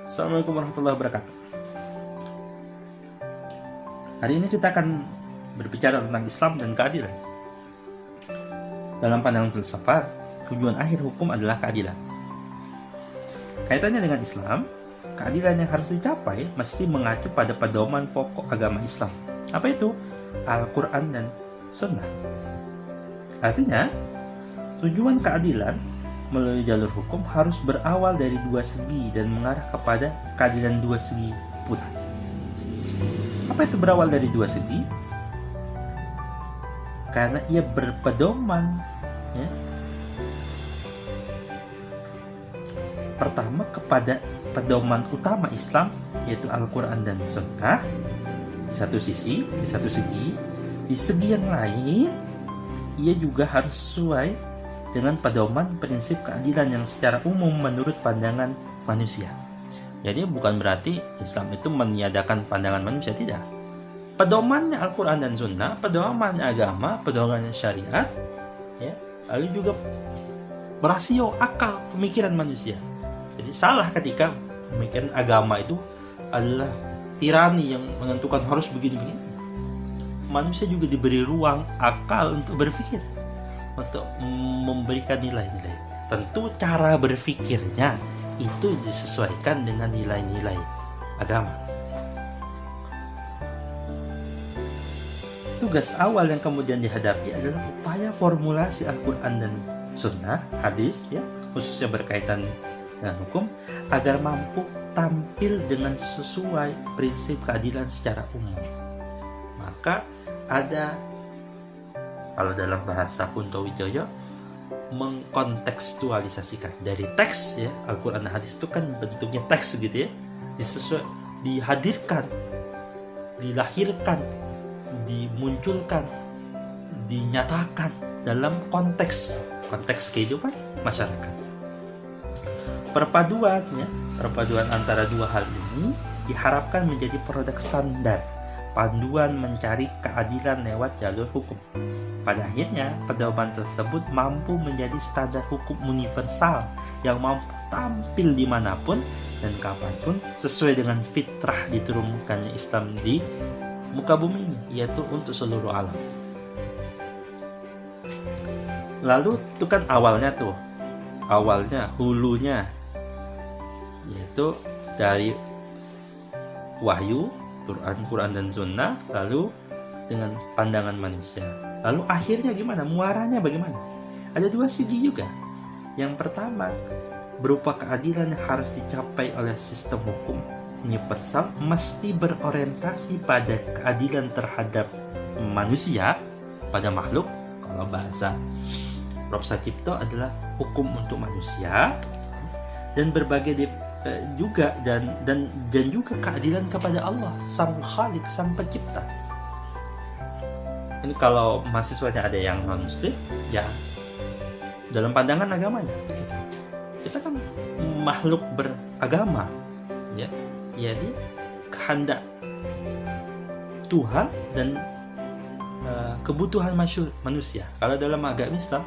Assalamualaikum warahmatullahi wabarakatuh. Hari ini kita akan berbicara tentang Islam dan keadilan. Dalam pandangan filsafat, tujuan akhir hukum adalah keadilan. Kaitannya dengan Islam, keadilan yang harus dicapai mesti mengacu pada pedoman pokok agama Islam. Apa itu? Al-Quran dan Sunnah. Artinya, tujuan keadilan melalui jalur hukum harus berawal dari dua segi dan mengarah kepada keadilan dua segi pula. Apa itu berawal dari dua segi? Karena ia berpedoman, ya, pertama kepada pedoman utama Islam, yaitu Al-Quran dan Sunnah di satu segi. Di segi yang lain, ia juga harus sesuai dengan pedoman prinsip keadilan yang secara umum menurut pandangan manusia. Jadi bukan berarti Islam itu meniadakan pandangan manusia, tidak. Pedomannya Al-Quran dan Sunnah, pedomannya agama, pedomannya syariat, ya, lalu juga rasio akal pemikiran manusia. Jadi salah ketika pemikiran agama itu adalah tirani yang menentukan harus begini-begini. Manusia juga diberi ruang akal untuk berpikir, untuk memberikan nilai-nilai. Tentu cara berpikirnya itu disesuaikan dengan nilai-nilai agama. Tugas awal yang kemudian dihadapi adalah upaya formulasi Al-Quran dan Sunnah, hadis, ya, khususnya berkaitan dengan hukum, agar mampu tampil dengan sesuai prinsip keadilan secara umum. Maka ada, kalau dalam bahasa Kunto Wijoyo, mengkontekstualisasikan dari teks, ya, Al-Quran dan hadis itu kan bentuknya teks gitu, ya, dihadirkan, dilahirkan, dimunculkan, dinyatakan dalam konteks kehidupan masyarakat. Perpaduan antara dua hal ini diharapkan menjadi produk standar panduan mencari keadilan lewat jalur hukum. Pada akhirnya, pedoman tersebut mampu menjadi standar hukum universal yang mampu tampil dimanapun dan kapanpun sesuai dengan fitrah diturunkannya Islam di muka bumi ini, yaitu untuk seluruh alam. Lalu itu kan awalnya, hulunya, yaitu dari wahyu, Quran dan Sunnah, lalu dengan pandangan manusia. Lalu akhirnya gimana? Muaranya bagaimana? Ada dua segi juga. Yang pertama, berupa keadilan yang harus dicapai oleh sistem hukum universal mesti berorientasi pada keadilan terhadap manusia, pada makhluk. Kalau bahasa Prof. Sacipto adalah hukum untuk manusia, dan berbagai juga dan juga keadilan kepada Allah, Sang Khalik, Sang Pencipta. Ini kalau mahasiswanya ada yang non muslim, ya dalam pandangan agamanya kita kan makhluk beragama, ya, jadi kehendak Tuhan dan kebutuhan manusia. Kalau dalam agama Islam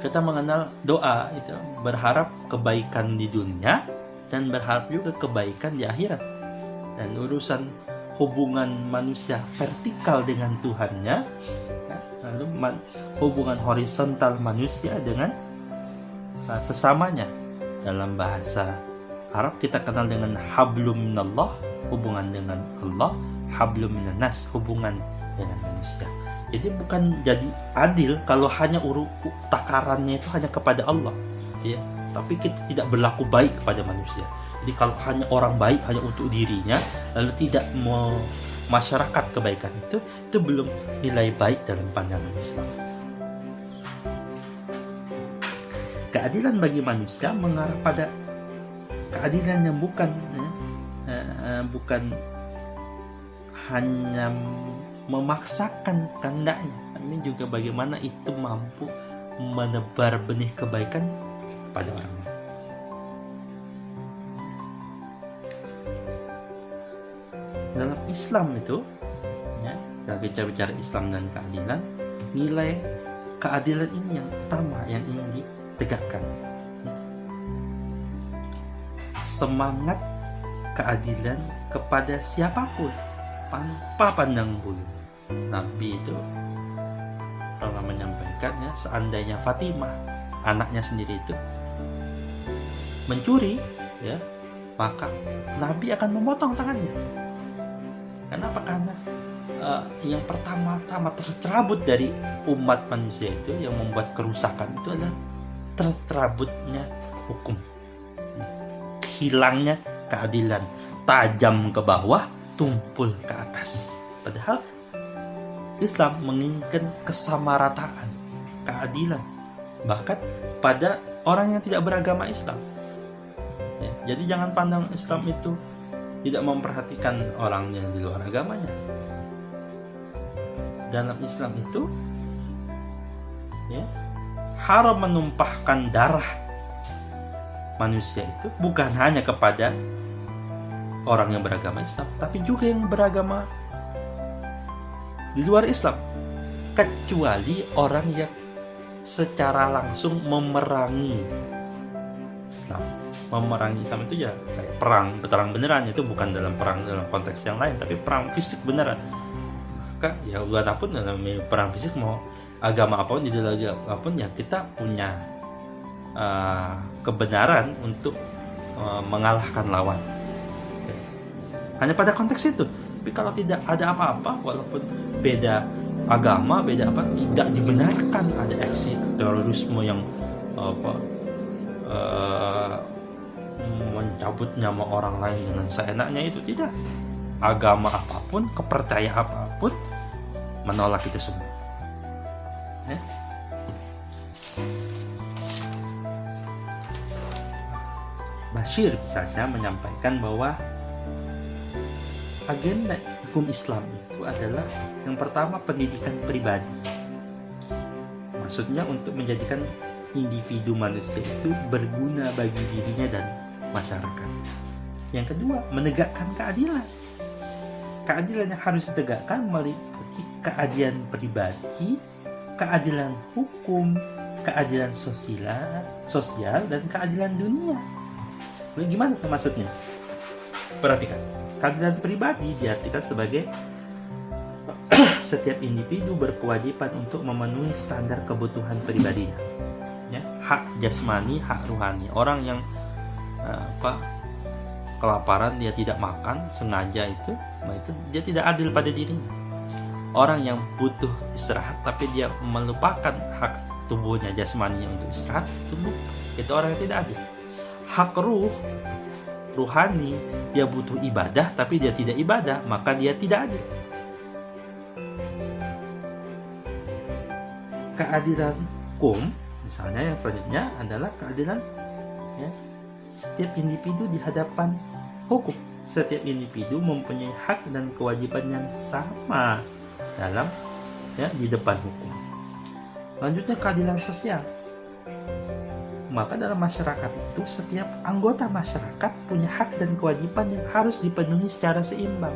kita mengenal doa itu berharap kebaikan di dunia dan berharap juga kebaikan di akhirat. Dan urusan hubungan manusia vertikal dengan Tuhannya, lalu hubungan horizontal manusia dengan sesamanya. Dalam bahasa Arab kita kenal dengan hablum minallah, hubungan dengan Allah, hablum minannas, hubungan dengan manusia. Jadi bukan jadi adil kalau hanya takarannya itu hanya kepada Allah, ya. Tapi kita tidak berlaku baik kepada manusia. Jadi kalau hanya orang baik hanya untuk dirinya, lalu tidak mau masyarakat kebaikan itu belum nilai baik dalam pandangan Islam. Keadilan bagi manusia mengarah pada keadilan yang bukan hanya memaksakan kehendaknya, tapi juga bagaimana itu mampu menebar benih kebaikan pada orang lain. Dalam Islam itu, ya, kita bicara Islam dan keadilan, nilai keadilan ini yang utama yang ingin ditegakkan. semangat keadilan kepada siapapun tanpa pandang bulu. Nabi itu pernah menyampaikannya, seandainya Fatimah anaknya sendiri itu mencuri, ya, maka Nabi akan memotong tangannya. Kenapa? Karena yang pertama-tama tercerabut dari umat manusia itu, yang membuat kerusakan itu adalah tercerabutnya hukum, hilangnya keadilan, tajam ke bawah, tumpul ke atas. Padahal Islam menginginkan kesamarataan, keadilan, bahkan pada orang yang tidak beragama Islam. Ya, jadi jangan pandang Islam itu tidak memperhatikan orang yang di luar agamanya. Dalam Islam itu, ya, haram menumpahkan darah manusia itu bukan hanya kepada orang yang beragama Islam, tapi juga yang beragama di luar Islam, kecuali orang yang secara langsung memerangi Islam. Memerangi Islam itu ya kayak perang beneran, itu bukan dalam perang dalam konteks yang lain, tapi perang fisik beneran. Maka ya walaupun dalam perang fisik, mau agama apapun, ideologi apapun, ya kita punya kebenaran untuk mengalahkan lawan. Hanya pada konteks itu. Tapi kalau tidak ada apa-apa, walaupun beda agama, beda apa, tidak dibenarkan ada aksi terorisme yang mencabut nyawa orang lain dengan seenaknya, itu tidak. Agama apapun, kepercayaan apapun, menolak itu semua. Ya? Bashir misalnya menyampaikan bahwa agenda hukum Islam itu adalah yang pertama pendidikan pribadi. Maksudnya untuk menjadikan individu manusia itu berguna bagi dirinya dan masyarakat. Yang kedua, menegakkan keadilan. Keadilan yang harus ditegakkan meliputi keadilan pribadi, keadilan hukum, keadilan sosial, dan keadilan dunia. Gimana maksudnya? Perhatikan. Keadilan pribadi diartikan sebagai setiap individu berkewajiban untuk memenuhi standar kebutuhan pribadinya. Ya, hak jasmani, hak ruhani. Orang yang kelaparan dia tidak makan sengaja, itu dia tidak adil pada dirinya. Orang yang butuh istirahat tapi dia melupakan hak tubuhnya, jasmaninya untuk istirahat, itu orang yang tidak adil. Hak ruhani, dia butuh ibadah tapi dia tidak ibadah, maka dia tidak adil. Keadilan hukum misalnya yang selanjutnya adalah keadilan, ya, setiap individu di hadapan hukum. Setiap individu mempunyai hak dan kewajiban yang sama dalam, ya, di depan hukum. Lanjutnya keadilan sosial. Maka dalam masyarakat itu setiap anggota masyarakat punya hak dan kewajiban yang harus dipenuhi secara seimbang.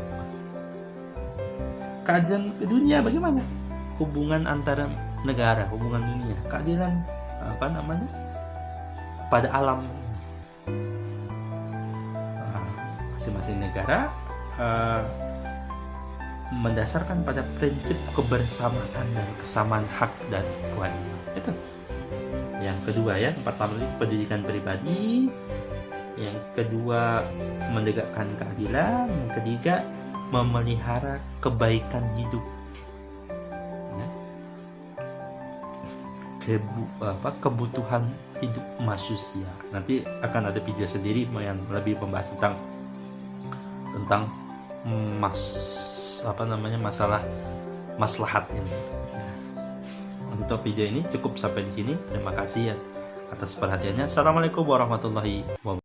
Keadilan dunia bagaimana? Hubungan antara negara, hubungan dunia, keadilan pada alam. Masing-masing negara mendasarkan pada prinsip kebersamaan dan kesamaan hak dan kewajiban. Itu yang kedua, ya. Pertama pendidikan pribadi, yang kedua menegakkan keadilan, yang ketiga memelihara kebaikan hidup, ya. Kebutuhan hidup manusia. Nanti akan ada video sendiri yang lebih membahas tentang masalah maslahat ini. Untuk video ini cukup sampai di sini. Terima kasih atas perhatiannya. Assalamualaikum warahmatullahi wabarakatuh.